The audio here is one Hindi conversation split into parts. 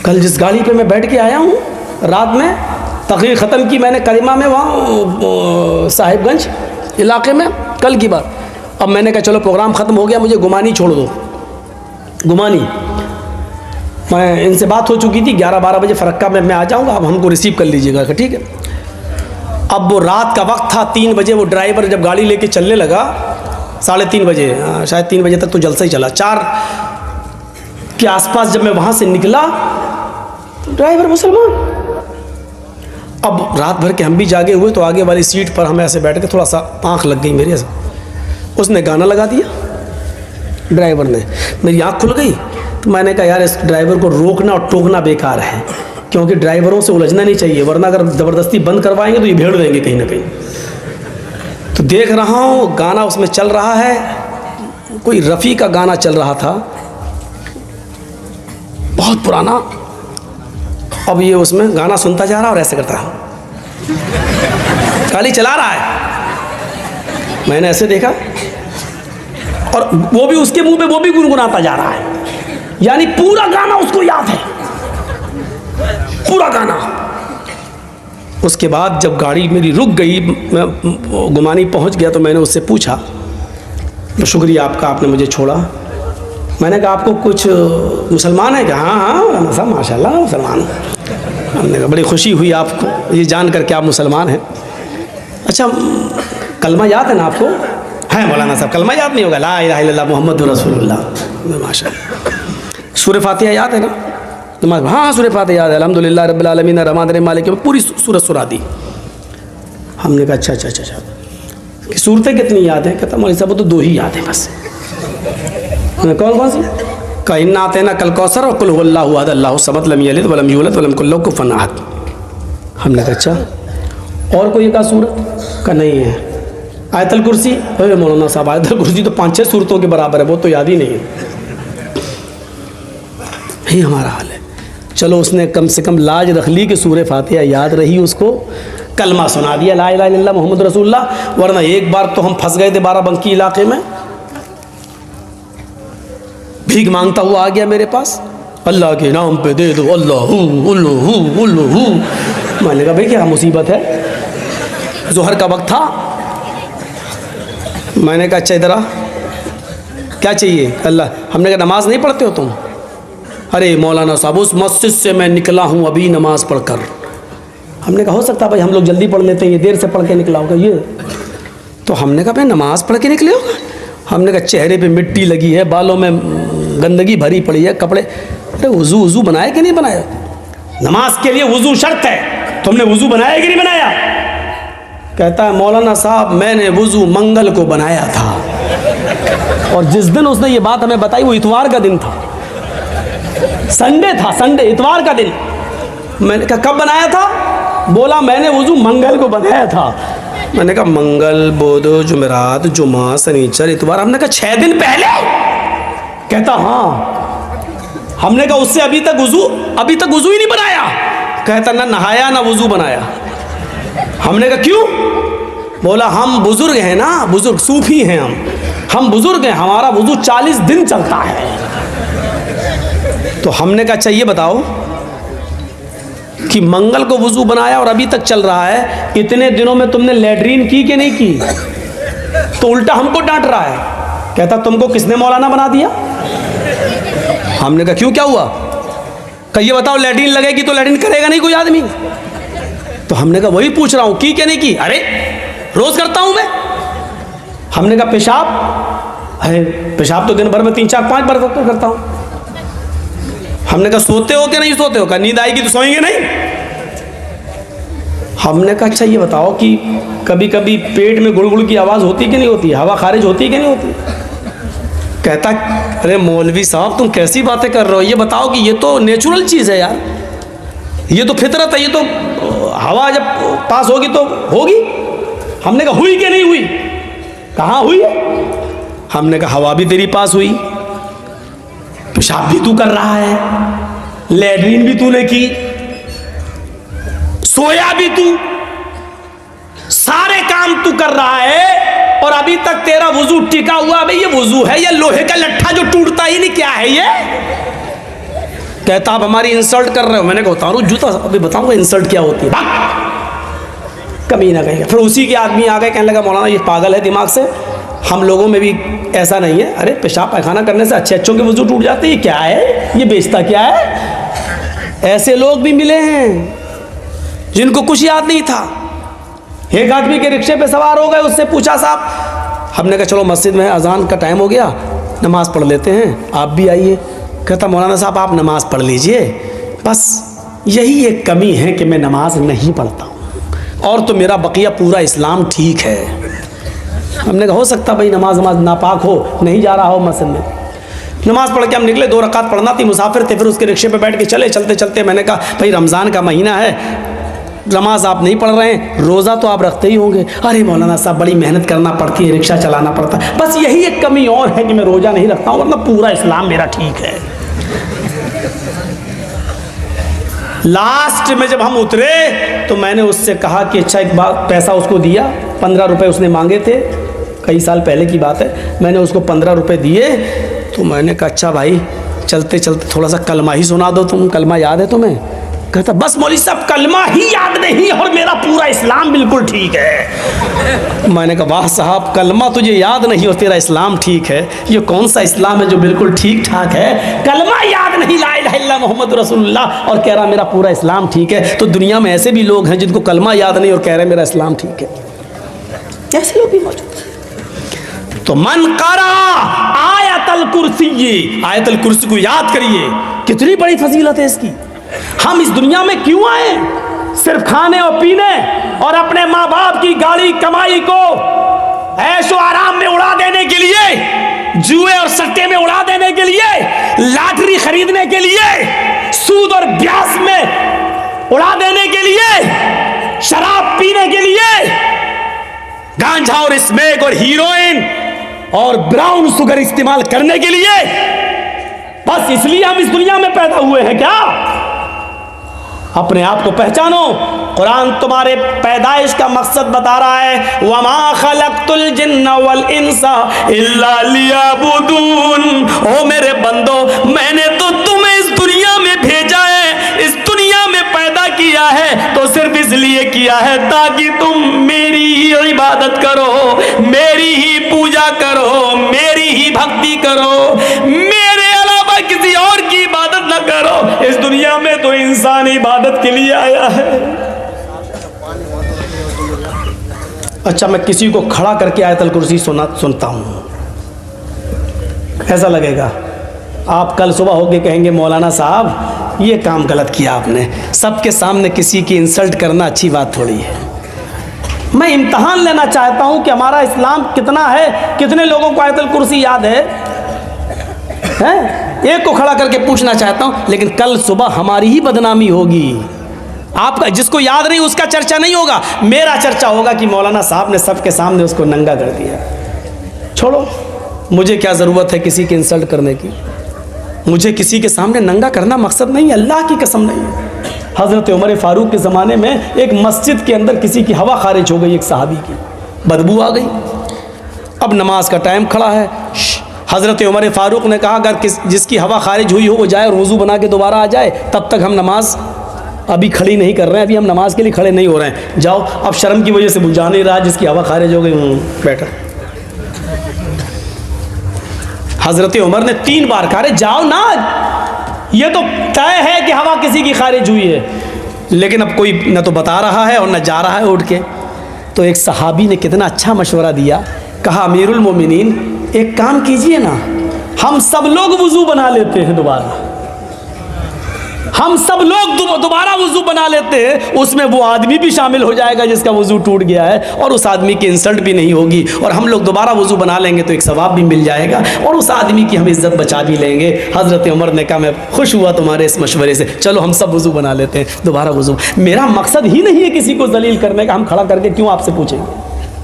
कल जिस गाड़ी पे मैं बैठ के आया हूँ रात में, तकरीर ख़त्म की मैंने करीमा में, वहाँ साहिबगंज इलाके में, कल की बात। अब मैंने कहा चलो प्रोग्राम ख़त्म हो गया, मुझे गुमानी छोड़ दो। गुमानी मैं इनसे बात हो चुकी थी, 11-12 बजे फ़रक्का में मैं आ जाऊँगा, अब हमको रिसीव कर लीजिएगा, ठीक है। अब वो रात का वक्त था, 3 बजे वो ड्राइवर जब गाड़ी लेके चलने लगा, 3:30 बजे, शायद 3 बजे तक तो जलसा ही चला, 4 के आसपास जब मैं वहाँ से निकला तो ड्राइवर मुसलमान। अब रात भर के हम भी जागे हुए, तो आगे वाली सीट पर हम ऐसे बैठ के, थोड़ा सा आँख लग गई मेरी ऐसे, उसने गाना लगा दिया ड्राइवर ने, मेरी आँख खुल गई। तो मैंने कहा यार इस ड्राइवर को रोकना और टोकना बेकार है, क्योंकि ड्राइवरों से उलझना नहीं चाहिए, वरना अगर ज़बरदस्ती बंद करवाएंगे तो ये भेड़ देंगे कहीं ना कहीं। तो देख रहा हूँ गाना उसमें चल रहा है, कोई रफ़ी का गाना चल रहा था, बहुत पुराना। अब ये उसमें गाना सुनता जा रहा और ऐसे करता रहा, गाड़ी चला रहा है। मैंने ऐसे देखा और वो भी उसके मुंह पे वो भी गुनगुनाता जा रहा है, यानी पूरा गाना उसको याद है, पूरा गाना। उसके बाद जब गाड़ी मेरी रुक गई, मैं गुमानी पहुंच गया, तो मैंने उससे पूछा, तो शुक्रिया आपका, आपने मुझे छोड़ा। मैंने कहा आपको कुछ मुसलमान है क्या? हाँ हाँ साहब माशाल्लाह मुसलमान। हमने कहा बड़ी खुशी हुई आपको ये जान कर के आप मुसलमान हैं। अच्छा कलमा याद है ना आपको? है मौलाना साहब, कलमा याद नहीं होगा? ला इलाहा इल्लल्लाह मुहम्मदुर रसूलुल्लाह, माशाल्लाह। सूरह फातिहा याद है ना? नमाज, हाँ सूरह फातिहा याद है, अल्हम्दुलिल्लाह रब्बिल आलमीन रहमान रहीम मालिक, पूरी सूरत सुना दी। हमने कहा अच्छा कि सूरतें कितनी याद हैं? कहता मौलवी साहब वो तो 2 ही याद है बस। कौन सी? का इन्ना आतेना कल कौसर और कुल हुवल्लाहु अहद अल्लाहु समद लम यलिद वलम यूलद वलम यकुल लहू कुफुवन अहद। हमने कहा अच्छा और कोई का सूरत का नहीं है? आयतल कुर्सी? अरे मौलाना साहब आयतल कुर्सी तो 5-6 सूरतों के बराबर है, वो तो याद ही नहीं है। यही हमारा हाल है। चलो उसने कम से कम लाज रख ली कि सूरह फातिहा याद रही, उसको कलमा सुना दिया ला इलाहा इल्लल्लाह मुहम्मद रसूलुल्लाह। वरना एक बार तो हम फंस गए थे बाराबंकी इलाके में, भीख मांगता हुआ आ गया मेरे पास, अल्लाह के नाम पे दे दो, अल्लाहू उल्लू उल्लू। मैंने कहा भाई क्या मुसीबत है? जोहर का वक्त था। मैंने कहा अच्छा इधर आ, क्या चाहिए? अल्लाह। हमने कहा नमाज नहीं पढ़ते हो तुम? अरे मौलाना साहब उस मस्जिद से मैं निकला हूँ अभी नमाज पढ़कर। हमने कहा हो सकता भाई हम लोग जल्दी पढ़ लेते हैं, ये देर से पढ़ के निकला होगा ये। तो हमने कहा भाई नमाज पढ़ के निकले होगा? हमने कहा चेहरे पे मिट्टी लगी है, बालों में गंदगी भरी पड़ी है, कपड़े। अरे वज़ू बनाया कि नहीं बनाया? नमाज के लिए वज़ू शर्त है, तुमने वज़ू बनाया कि नहीं बनाया? कहता है मौलाना साहब मैंने वज़ू मंगल को बनाया था। और जिस दिन उसने ये बात हमें बताई वो इतवार का दिन था, संडे था, संडे इतवार का दिन। मैंने कहा कब बनाया था? बोला मैंने वज़ू मंगल को बनाया था। मैंने कहा मंगल बुध जुमेरात जुमा शनिचर इतवार। हमने कहा 6 दिन पहले? कहता हाँ। हमने कहा उससे अभी तक वज़ू ही नहीं बनाया? कहता ना नहाया ना वज़ू बनाया। हमने कहा क्यों? बोला हम बुजुर्ग हैं ना, बुजुर्ग सूफी हैं हम बुजुर्ग हैं, हमारा वज़ू 40 दिन चलता है। तो हमने कहा अच्छा ये बताओ कि मंगल को वज़ू बनाया और अभी तक चल रहा है, इतने दिनों में तुमने लैट्रीन की कि नहीं की? तो उल्टा हमको डांट रहा है। कहता तुमको किसने मौलाना बना दिया? हमने कहा क्यों क्या हुआ? कहा ये बताओ लैट्रीन लगेगी तो लैट्रीन करेगा नहीं कोई आदमी? तो हमने कहा वही पूछ रहा हूँ की क्या नहीं की? अरे रोज करता हूँ मैं। हमने कहा पेशाब? अरे पेशाब तो दिन भर में 3-4-5 बार करता हूँ। हमने कहा सोते हो कि नहीं सोते हो? कहा नींद आएगी तो सोएंगे नहीं। हमने कहा अच्छा ये बताओ कि कभी कभी पेट में गुड़गुड़ की आवाज़ होती कि नहीं होती? हवा खारिज होती कि नहीं होती? कहता अरे मौलवी साहब तुम कैसी बातें कर रहे हो, ये बताओ कि ये तो नेचुरल चीज़ है यार, ये तो फितरत है, ये तो हवा जब पास होगी तो होगी। हमने कहा हुई कि नहीं हुई? कहाँ हुई? हमने कहा हवा भी तेरी पास हुई, पेशाब भी तू कर रहा है, लैट्रीन भी तूने की, सोया भी तू, सारे काम तू कर रहा है और अभी तक तेरा वजू टिका हुआ। भाई ये वजू है या लोहे का लट्ठा जो टूटता ही नहीं? क्या है ये? कहता आप हमारी इंसल्ट कर रहे हो। मैंने कहा उतारो जूता, अभी बताऊंगा इंसल्ट क्या होती है। कभी ना कहेगा। फिर उसी के आदमी आ गए, कहने लगा मौलाना ये पागल है दिमाग से, हम लोगों में भी ऐसा नहीं है। अरे पेशाब पैखाना करने से अच्छे अच्छों के वजू टूट जाते हैं, ये क्या है, ये बेचता क्या है। ऐसे लोग भी मिले हैं जिनको कुछ याद नहीं था। एक आदमी के रिक्शे पे सवार हो गए, उससे पूछा साहब, हमने कहा चलो मस्जिद में अजान का टाइम हो गया, नमाज़ पढ़ लेते हैं, आप भी आइए। कहता मौलाना साहब आप नमाज़ पढ़ लीजिए, बस यही एक कमी है कि मैं नमाज नहीं पढ़ता हूँ, और तो मेरा बकिया पूरा इस्लाम ठीक है। हमने कहा हो सकता भाई नमाज नापाक हो, नहीं जा रहा हो मस्जिद में। नमाज पढ़ के हम निकले, 2 रकात पढ़ना थी, मुसाफिर थे। फिर उसके रिक्शे पे बैठ के चले, चलते चलते मैंने कहा भाई रमज़ान का महीना है, नमाज आप नहीं पढ़ रहे हैं, रोज़ा तो आप रखते ही होंगे। अरे मौलाना साहब बड़ी मेहनत करना पड़ती है, रिक्शा चलाना पड़ता है, बस यही एक कमी और है कि मैं रोज़ा नहीं रखता हूँ, वरना पूरा इस्लाम मेरा ठीक है। लास्ट में जब हम उतरे तो मैंने उससे कहा कि अच्छा एक बात, पैसा उसको दिया, 15 रुपये उसने मांगे थे, कई साल पहले की बात है। मैंने उसको 15 रुपये दिए, तो मैंने कहा अच्छा भाई चलते चलते थोड़ा सा कलमा ही सुना दो, तुम कलमा याद है तुम्हें? कहता बस मौलवी साहब कलमा ही याद नहीं और मेरा पूरा इस्लाम बिल्कुल ठीक है। मैंने कहा वाह साहब, कलमा तुझे याद नहीं और तेरा इस्लाम ठीक है, ये कौन सा इस्लाम है जो बिल्कुल ठीक ठाक है? कलमा याद नहीं, ला इलाहा इल्लल्लाह मोहम्मद रसूलुल्लाह, और कह रहा मेरा पूरा इस्लाम ठीक है। तो दुनिया में ऐसे भी लोग हैं जिनको कलमा याद नहीं और कह रहे मेरा इस्लाम ठीक है, ऐसे लोग भी मौजूद हैं। तो मन करा आयतल कुर्सी, आयतल कुर्सी को याद करिए, कितनी बड़ी फजीलत है इसकी। हम इस दुनिया में क्यों आए? सिर्फ खाने और पीने और अपने माँ बाप की गाड़ी कमाई को ऐशो आराम में उड़ा देने के लिए, जुए और सट्टे में उड़ा देने के लिए, लॉटरी खरीदने के लिए, सूद और ब्याज में उड़ा देने के लिए, शराब पीने के लिए, गांजा और स्मोक और हीरोइन और ब्राउन शुगर इस्तेमाल करने के लिए, बस इसलिए हम इस दुनिया में पैदा हुए हैं क्या? अपने आप को पहचानो। कुरान तुम्हारे पैदाइश का मकसद बता रहा है, वमा खलक़तुल जिन्ना वल इंसा इल्ला लियअबुदून। ओ मेरे बंदो, मैंने तो तुम्हें इस दुनिया में भेजा है, इस दुनिया में पैदा किया है तो सिर्फ इसलिए किया है ताकि तुम मेरी ही इबादत करो, मेरी ही पूजा करो, मेरी ही भक्ति करो, मेरे अलावा किसी और की इबादत न करो। इस दुनिया में तो इंसान इबादत के लिए आया है। अच्छा, मैं किसी को खड़ा करके आयतल कुर्सी सुनता हूँ, कैसा लगेगा? आप कल सुबह होके कहेंगे मौलाना साहब ये काम गलत किया आपने। सबके सामने किसी की इंसल्ट करना अच्छी बात थोड़ी है। मैं इम्तहान लेना चाहता हूँ कि हमारा इस्लाम कितना है, कितने लोगों को आयतल कुर्सी याद है? एक को खड़ा करके पूछना चाहता हूँ, लेकिन कल सुबह हमारी ही बदनामी होगी। आपका जिसको याद नहीं उसका चर्चा नहीं होगा, मेरा चर्चा होगा कि मौलाना साहब ने सबके सामने उसको नंगा कर दिया। छोड़ो, मुझे क्या ज़रूरत है किसी की इंसल्ट करने की? मुझे किसी के सामने नंगा करना मकसद नहीं है, अल्लाह की कसम नहीं है। हज़रत उमर फ़ारूक के ज़माने में एक मस्जिद के अंदर किसी की हवा खारिज हो गई, एक सहाबी की, बदबू आ गई। अब नमाज का टाइम खड़ा है। हज़रत उमर फ़ारूक ने कहा अगर जिसकी हवा खारिज हुई हो वो जाए और वज़ू बना के दोबारा आ जाए, तब तक हम नमाज अभी खड़ी नहीं कर रहे हैं, अभी हम नमाज के लिए खड़े नहीं हो रहे हैं। जाओ, अब शर्म की वजह से बुझा नहीं रहा, जिसकी हवा खारिज हो गई बैठा। हज़रत उमर ने 3 बार कहा जाओ ना, ये तो तय है कि हवा किसी की खारिज हुई है, लेकिन अब कोई न तो बता रहा है और न जा रहा है उठ के। तो एक सहाबी ने कितना अच्छा मशवरा दिया, कहा अमीरुल मोमिनीन एक काम कीजिए ना, हम सब लोग वज़ू बना लेते हैं दोबारा, हम सब लोग दोबारा वज़ू बना लेते हैं, उसमें वो आदमी भी शामिल हो जाएगा जिसका वज़ू टूट गया है, और उस आदमी की इंसल्ट भी नहीं होगी, और हम लोग दोबारा वज़ू बना लेंगे तो एक सवाब भी मिल जाएगा, और उस आदमी की हम इज़्ज़त बचा भी लेंगे। हज़रत उमर ने कहा मैं खुश हुआ तुम्हारे इस मशवरे से, चलो हम सब वज़ू बना लेते हैं, दोबारा वज़ू। मेरा मकसद ही नहीं है किसी को जलील करने का, हम खड़ा करके क्यों आपसे पूछेंगे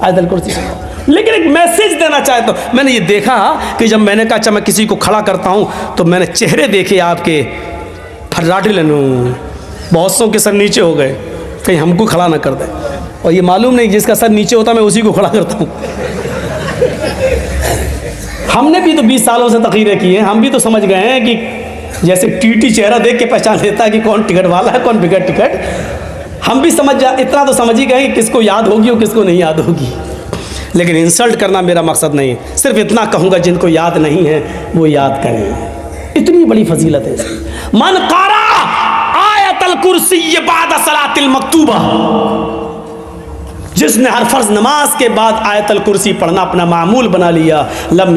आयतल कुर्सी से, लेकिन एक मैसेज देना चाहता हूँ। मैंने ये देखा कि जब मैंने कहा अच्छा मैं किसी को खड़ा करता हूँ, तो मैंने चेहरे देखे आपके, फर्राटे लेनू बहुत सौ के सर नीचे हो गए, कहीं हमको खड़ा ना कर दे, और ये मालूम नहीं जिसका सर नीचे होता मैं उसी को खड़ा करता हूँ। हमने भी तो 20 सालों से तक़रीरें की हैं, हम भी तो समझ गए हैं कि जैसे टीटी चेहरा देख के पहचान लेता है कि कौन टिकट वाला है, कौन बिगड़ टिकट। हम भी समझ जा, इतना तो समझ ही गए कि किसको याद होगी और किसको नहीं याद होगी। लेकिन इंसल्ट करना मेरा मकसद नहीं है, सिर्फ इतना कहूँगा जिनको याद नहीं है वो याद करें। इतनी बड़ी फजीलत है। मन कारा आयतल कुर्सी बाद सलातिल मकतूबा, जिसने हर फर्ज नमाज के बाद आयतल कुर्सी पढ़ना अपना मामूल बना लिया, लम